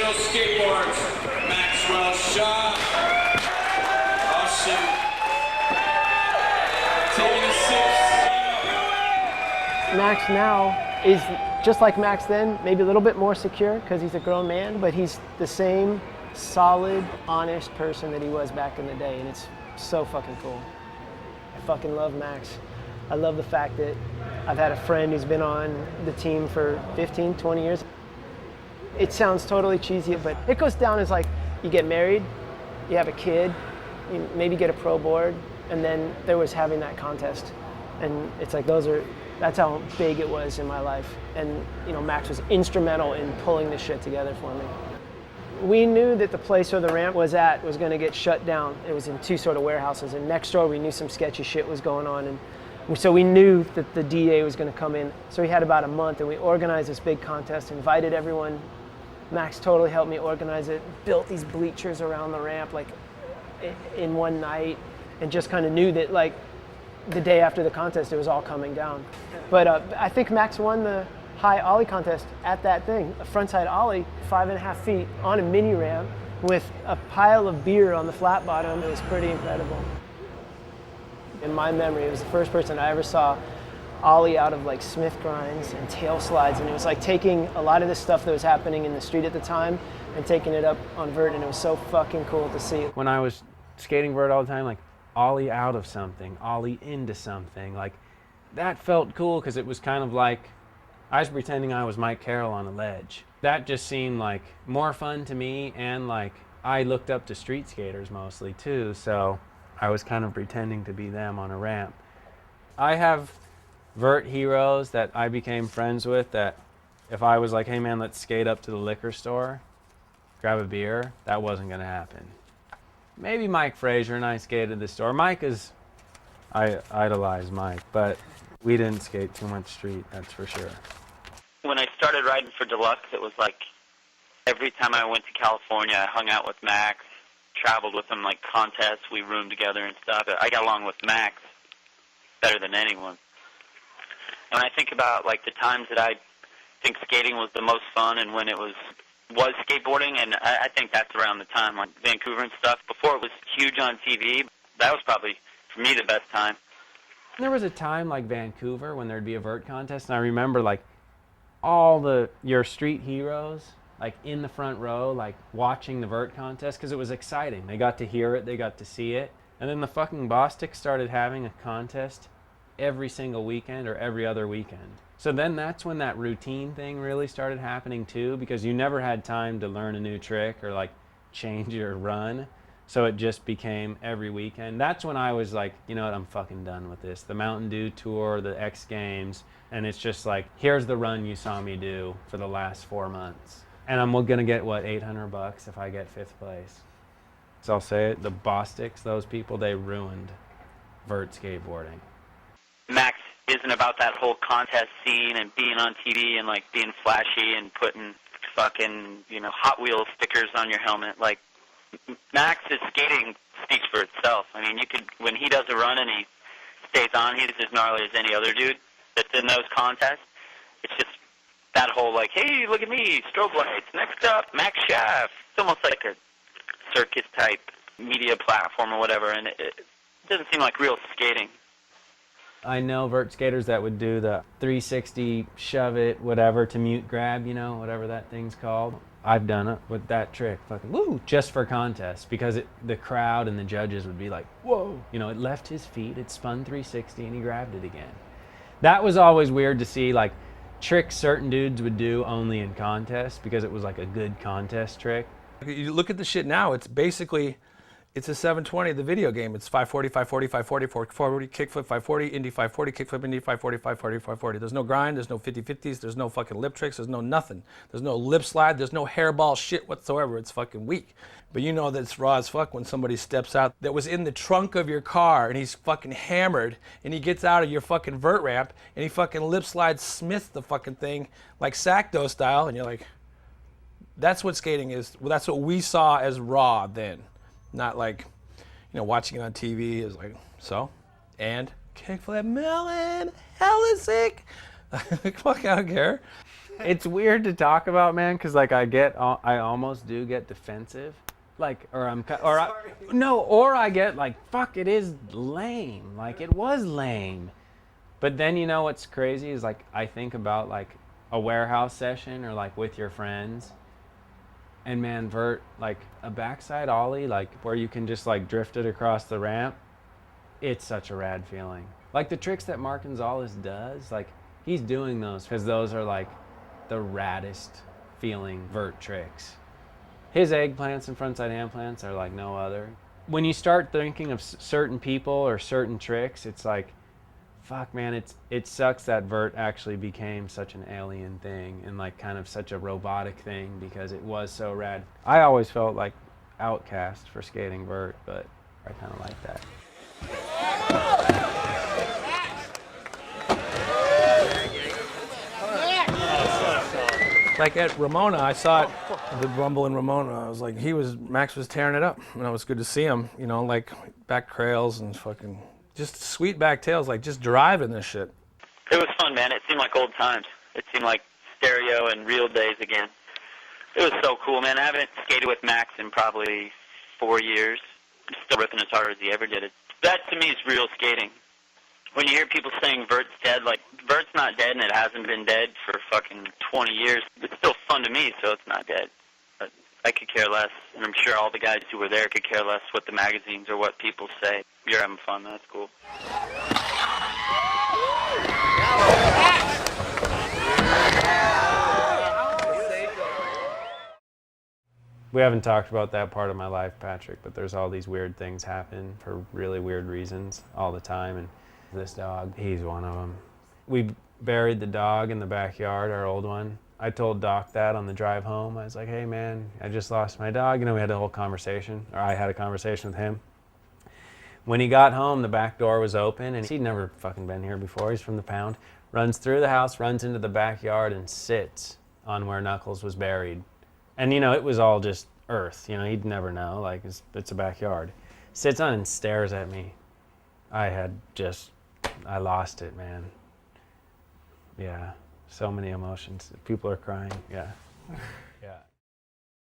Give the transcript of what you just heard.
downhill skateboards, Maxwell Schaaf. Oh shit. Taking a sip. Max now is just like Max then, maybe a little bit more secure because he's a grown man, but he's the same solid, honest person that he was back in the day, and it's so fucking cool. I fucking love Max. I love the fact that I've had a friend who's been on the team for 15, 20 years. It sounds totally cheesy, but it goes down as like you get married, you have a kid, you maybe get a pro board, and then there was having that contest. And it's like that's how big it was in my life. And you know, Max was instrumental in pulling this shit together for me. We knew that the place where the ramp was at was going to get shut down. It was in two sort of warehouses, and next door we knew some sketchy shit was going on, and so we knew that the DA was going to come in. So we had about a month, and we organized this big contest, invited everyone. Max totally helped me organize it, built these bleachers around the ramp like in one night, and just kind of knew that like the day after the contest it was all coming down. But I think Max won the high ollie contest at that thing, a frontside ollie, 5.5 feet on a mini ramp with a pile of beer on the flat bottom. It was pretty incredible. In my memory, it was the first person I ever saw ollie out of like Smith grinds and tail slides, and it was like taking a lot of this stuff that was happening in the street at the time and taking it up on vert, and it was so fucking cool to see. When I was skating vert all the time, like ollie out of something, ollie into something, like that felt cool because it was kind of like I was pretending I was Mike Carroll on a ledge. That just seemed like more fun to me, and like I looked up to street skaters mostly too, so I was kind of pretending to be them on a ramp. I have vert heroes that I became friends with that if I was like, hey man, let's skate up to the liquor store, grab a beer, that wasn't gonna happen. Maybe Mike Frazier and I skated at the store. I idolize Mike, but we didn't skate too much street, that's for sure. When I started riding for Deluxe, it was like every time I went to California, I hung out with Max, traveled with him, like contests, we roomed together and stuff. I got along with Max better than anyone. And I think about like the times that I think skating was the most fun and when it was skateboarding, and I think that's around the time, like Vancouver and stuff. Before it was huge on TV, that was probably, for me, the best time. There was a time like Vancouver when there'd be a vert contest, and I remember like all your street heroes like in the front row, like watching the vert contest because it was exciting. They got to hear it, they got to see it. And then the fucking Bostic started having a contest every single weekend or every other weekend. So then that's when that routine thing really started happening too, because you never had time to learn a new trick or like change your run. So it just became every weekend. That's when I was like, you know what, I'm fucking done with this. The Mountain Dew Tour, the X Games, and it's just like, here's the run you saw me do for the last 4 months. And I'm gonna get, what, $800 if I get 5th place. So I'll say it, the Bostics, those people, they ruined vert skateboarding. Max isn't about that whole contest scene and being on TV and like being flashy and putting fucking, you know, Hot Wheels stickers on your helmet. Like, Max's skating speaks for itself. I mean, you could, when he does a run and he stays on, he's as gnarly as any other dude that's in those contests. It's just that whole like, hey, look at me, strobe lights. Next up, Max Schaaf. It's almost like a circus type media platform or whatever, and it doesn't seem like real skating. I know vert skaters that would do the 360 shove it, whatever, to mute grab, you know, whatever that thing's called. I've done it with that trick, fucking woo, just for contests, because the crowd and the judges would be like, whoa, you know, it left his feet, it spun 360 and he grabbed it again. That was always weird to see, like tricks certain dudes would do only in contests because it was like a good contest trick. You look at the shit now, it's basically, it's a 720, the video game. It's 540, 540, 540, 440, kickflip 540, Indy 540, kickflip Indy 540, 540, 540. There's no grind, there's no 50-50s, there's no fucking lip tricks, there's no nothing. There's no lip slide, there's no hairball shit whatsoever. It's fucking weak. But you know that it's raw as fuck when somebody steps out that was in the trunk of your car and he's fucking hammered and he gets out of your fucking vert ramp and he fucking lip slides Smiths the fucking thing like Sacto style, and you're like, that's what skating is. Well, that's what we saw as raw then. Not like, you know, watching it on TV is like, so, and kickflip melon, hella sick. Fuck, I don't care. It's weird to talk about, man, because like I almost do get defensive, like, or I get like, fuck, it is lame, like it was lame. But then you know what's crazy is like I think about like a warehouse session or like with your friends, and man, vert, like a backside ollie, like where you can just like drift it across the ramp. It's such a rad feeling. Like the tricks that Mark Gonzalez does, like he's doing those because those are like the raddest feeling vert tricks. His eggplants and frontside hand plants are like no other. When you start thinking of certain people or certain tricks, it's like, fuck, man, it sucks that vert actually became such an alien thing and like kind of such a robotic thing because it was so rad. I always felt like outcast for skating vert, but I kind of like that. Like at Ramona, I saw it, the rumble in Ramona. I was like, Max was tearing it up, and it was good to see him. You know, like back trails and fucking just sweet back tails, like just driving this shit. It was fun, man. It seemed like old times. It seemed like stereo and real days again. It was so cool, man. I haven't skated with Max in probably 4 years. I'm still ripping as hard as he ever did it. That to me is real skating. When you hear people saying vert's dead, like, vert's not dead and it hasn't been dead for fucking 20 years. It's still fun to me, so it's not dead. But I could care less, and I'm sure all the guys who were there could care less what the magazines or what people say. You're having fun, that's cool. We haven't talked about that part of my life, Patrick, but there's all these weird things happen for really weird reasons all the time, and this dog, he's one of them. We buried the dog in the backyard, our old one. I told Doc that on the drive home. I was like, hey man, I just lost my dog. You know, we had a whole conversation, or I had a conversation with him. When he got home, the back door was open, and he'd never fucking been here before. He's from the pound. Runs through the house, runs into the backyard, and sits on where Knuckles was buried. And you know, it was all just earth. You know, he'd never know, like it's a backyard. Sits on and stares at me. I lost it, man. Yeah, so many emotions. People are crying, yeah. Yeah.